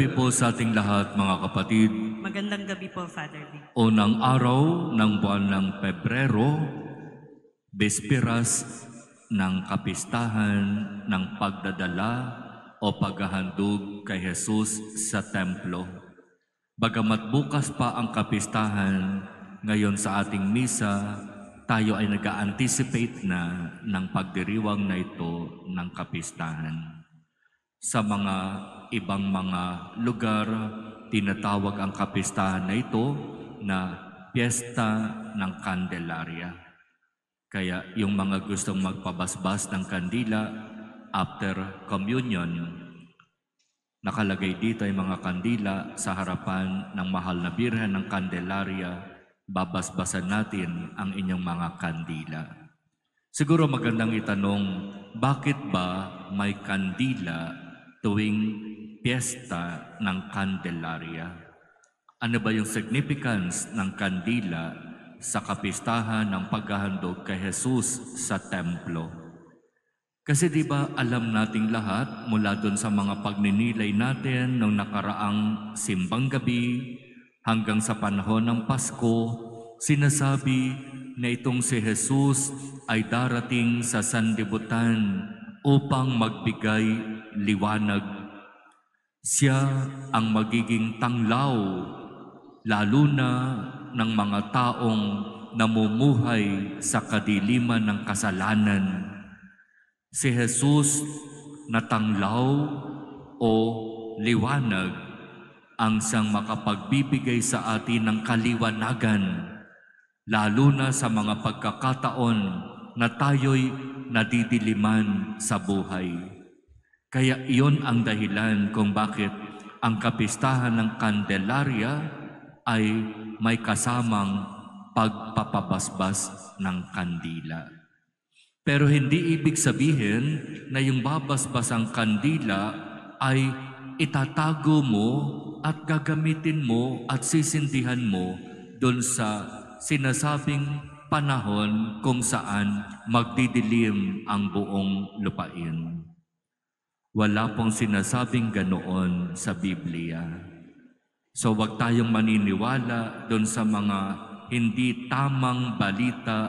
gabi po sa ating lahat, mga kapatid. Magandang gabi po, Father Vic. Unang araw ng buwan ng Pebrero, bisperas ng kapistahan ng pagdadala o paghahandog kay Jesus sa templo. Bagamat bukas pa ang kapistahan, ngayon sa ating misa, tayo ay nag-anticipate na ng pagdiriwang na ito ng kapistahan. Sa mga ibang mga lugar, tinatawag ang kapistahan na ito na Piyesta ng Candelaria. Kaya yung mga gustong magpabasbas ng kandila after communion, nakalagay dito ay mga kandila sa harapan ng mahal na Birhen ng Candelaria, babasbasan natin ang inyong mga kandila. Siguro magandang itanong, bakit ba may kandila tuwing piyesta ng Candelaria? Ano ba yung significance ng kandila sa kapistahan ng paghahandog kay Jesus sa templo? Kasi di ba alam nating lahat mula doon sa mga pagninilay natin nung nakaraang simbang gabi hanggang sa panahon ng Pasko, sinasabi na itong si Jesus ay darating sa sanlibutan upang magbigay liwanag. Siya ang magiging tanglaw, lalo na ng mga taong namumuhay sa kadiliman ng kasalanan. Si Jesus na tanglaw o liwanag ang siyang makapagbibigay sa atin ng kaliwanagan, lalo na sa mga pagkakataon na tayo'y nadidiliman sa buhay. Kaya iyon ang dahilan kung bakit ang kapistahan ng Candelaria ay may kasamang pagpapabasbas ng kandila. Pero hindi ibig sabihin na yung babasbas ang kandila ay itatago mo at gagamitin mo at sisindihan mo doon sa sinasabing panahon kung saan magdidilim ang buong lupain. Wala pong sinasabing ganoon sa Biblia. So wag tayong maniniwala doon sa mga hindi tamang balita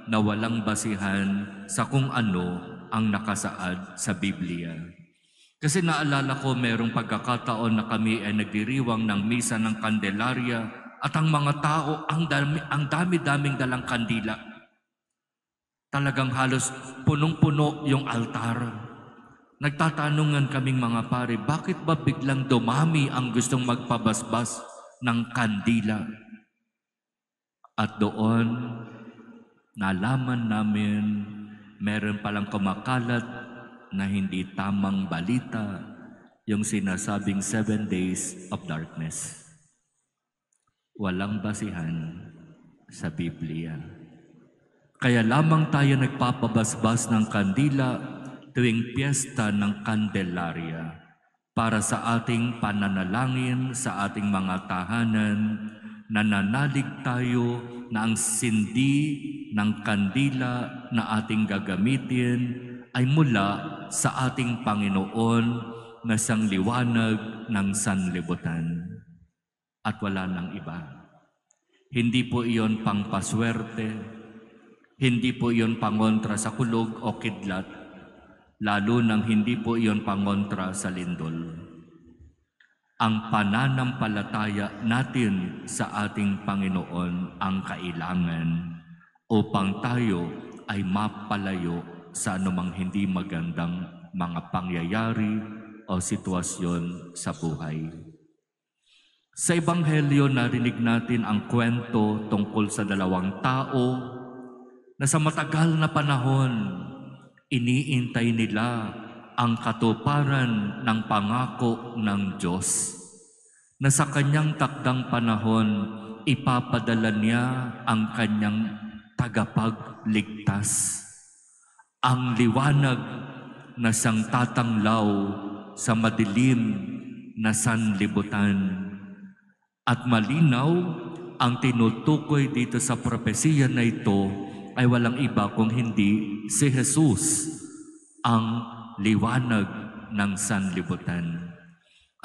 na walang basihan sa kung ano ang nakasaad sa Biblia. Kasi naalala ko merong pagkakataon na kami ay nagdiriwang ng misa ng Candelaria at ang mga tao, ang dami-daming dalang kandila. Talagang halos punong-puno yung altar. Nagtatanungan kaming mga pare, bakit ba biglang dumami ang gustong magpabasbas ng kandila? At doon, nalaman namin, meron palang kumakalat na hindi tamang balita, yung sinasabing 7 days of darkness. Walang basihan sa Biblia. Kaya lamang tayo nagpapabasbas ng kandila tuwing piyesta ng Candelaria para sa ating pananalangin sa ating mga tahanan, nananalig tayo na ang sindi ng kandila na ating gagamitin ay mula sa ating Panginoon na siyang liwanag ng sanlibutan. At wala nang iba. Hindi po iyon pangpaswerte, hindi po iyon pangontra sa kulog o kidlat, lalo nang hindi po iyon pangontra sa lindol. Ang pananampalataya natin sa ating Panginoon ang kailangan upang tayo ay mapalayo sa anumang hindi magandang mga pangyayari o sitwasyon sa buhay. Sa Ebanghelyo, narinig natin ang kwento tungkol sa dalawang tao na sa matagal na panahon, iniintay nila ang katuparan ng pangako ng Diyos na sa kanyang takdang panahon, ipapadala niya ang kanyang tagapagligtas, ang liwanag na siyang tatanglaw sa madilim na sanlibutan. At malinaw, ang tinutukoy dito sa propesiya na ito ay walang iba kung hindi si Jesus, ang liwanag ng sanlibutan.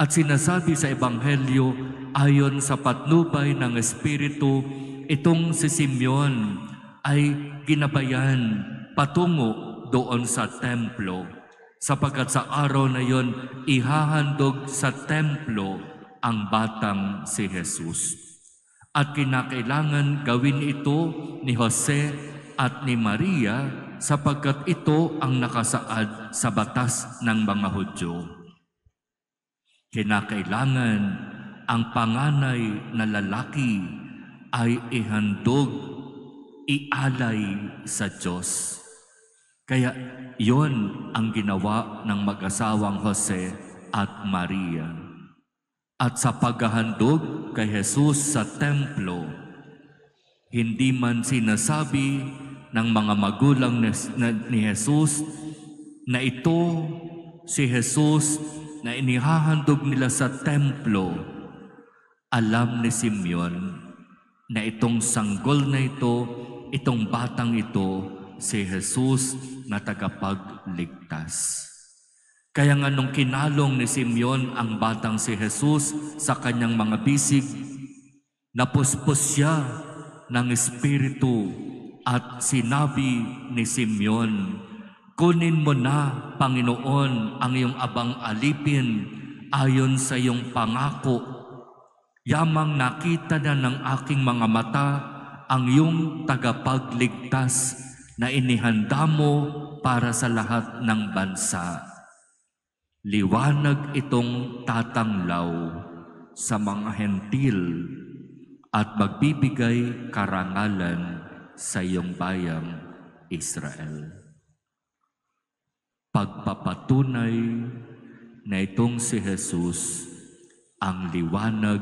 At sinasabi sa Ebanghelyo, ayon sa patnubay ng Espiritu, itong si Simeon ay ginabayan patungo doon sa templo, sapagkat sa araw na yon ihahandog sa templo ang batang si Jesus. At kinakailangan gawin ito ni Jose at ni Maria sapagkat ito ang nakasaad sa batas ng mga Hudyo. Kinakailangan ang panganay na lalaki ay ihandog, ialay sa Diyos. Kaya yon ang ginawa ng mag-asawang Jose at Maria. At sa paghahandog kay Jesus sa templo, hindi man sinasabi ng mga magulang ni Jesus na ito si Jesus na inihahandog nila sa templo. Alam ni Simeon na itong sanggol na ito, itong batang ito, si Jesus na tagapagligtas. Kaya nga nung kinalong ni Simeon ang batang si Jesus sa kanyang mga bisig, napuspos siya ng Espiritu at sinabi ni Simeon, "Kunin mo na, Panginoon, ang iyong abang alipin ayon sa iyong pangako. Yamang nakita na ng aking mga mata ang iyong tagapagligtas na inihanda mo para sa lahat ng bansa. Liwanag itong tatanglaw sa mga hentil at magbibigay karangalan sa iyong bayang Israel." Pagpapatunay na itong si Jesus ang liwanag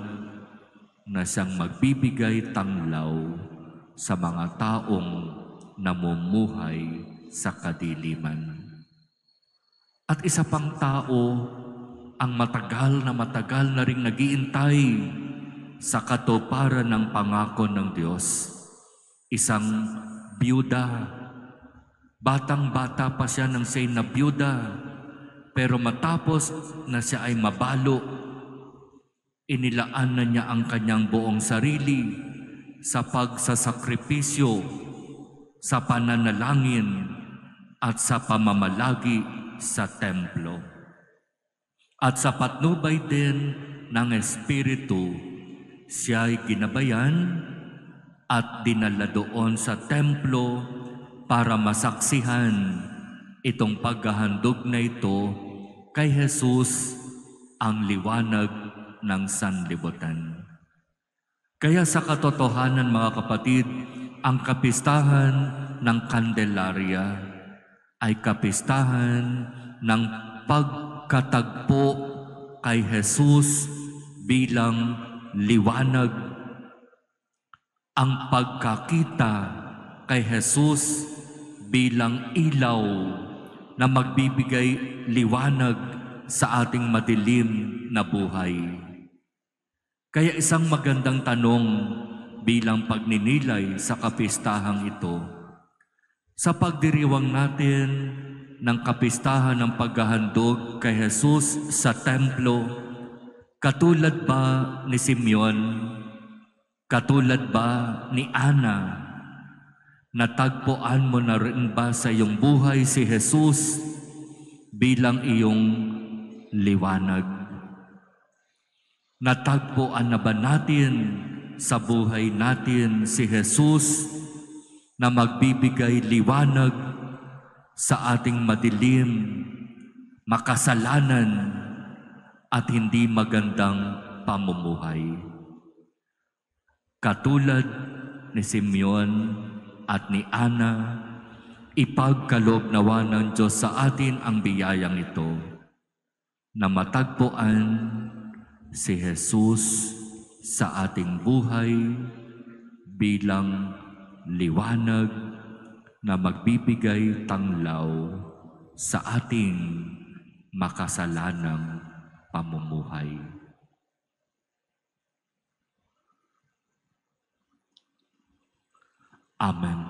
na siyang magbibigay tanglaw sa mga taong namumuhay sa kadiliman. At isa pang tao ang matagal na ring nagiintay sa katuparan ng pangako ng Diyos. Isang biyuda. Batang-bata pa siya nang siya'y nabiyuda, pero matapos na siya ay mabalo, inilaan na niya ang kanyang buong sarili sa pagsasakripisyo, sa pananalangin, at sa pamamalagi sa templo. At sa patnubay din ng Espiritu, siya ay ginabayan at dinala doon sa templo para masaksihan itong paghahandog na ito kay Jesus, ang liwanag ng sanlibutan. Kaya sa katotohanan, mga kapatid, ang kapistahan ng Candelaria ay kapistahan ng pagkatagpo kay Jesus bilang liwanag. Ang pagkakita kay Jesus bilang ilaw na magbibigay liwanag sa ating madilim na buhay. Kaya isang magandang tanong bilang pagninilay sa kapistahang ito, sa pagdiriwang natin ng kapistahan ng paghahandog kay Jesus sa templo, katulad ba ni Simeon, katulad ba ni Ana, natagpuan mo na rin ba sa iyong buhay si Jesus bilang iyong liwanag? Natagpuan na ba natin sa buhay natin si Jesus na magbibigay liwanag sa ating madilim, makasalanan at hindi magandang pamumuhay? Katulad ni Simeon at ni Ana, ipagkaloob nawa ng Diyos sa atin ang biyayang ito na matagpuan si Jesus sa ating buhay bilang liwanag na magbibigay tanglaw sa ating makasalanang pamumuhay. Amen.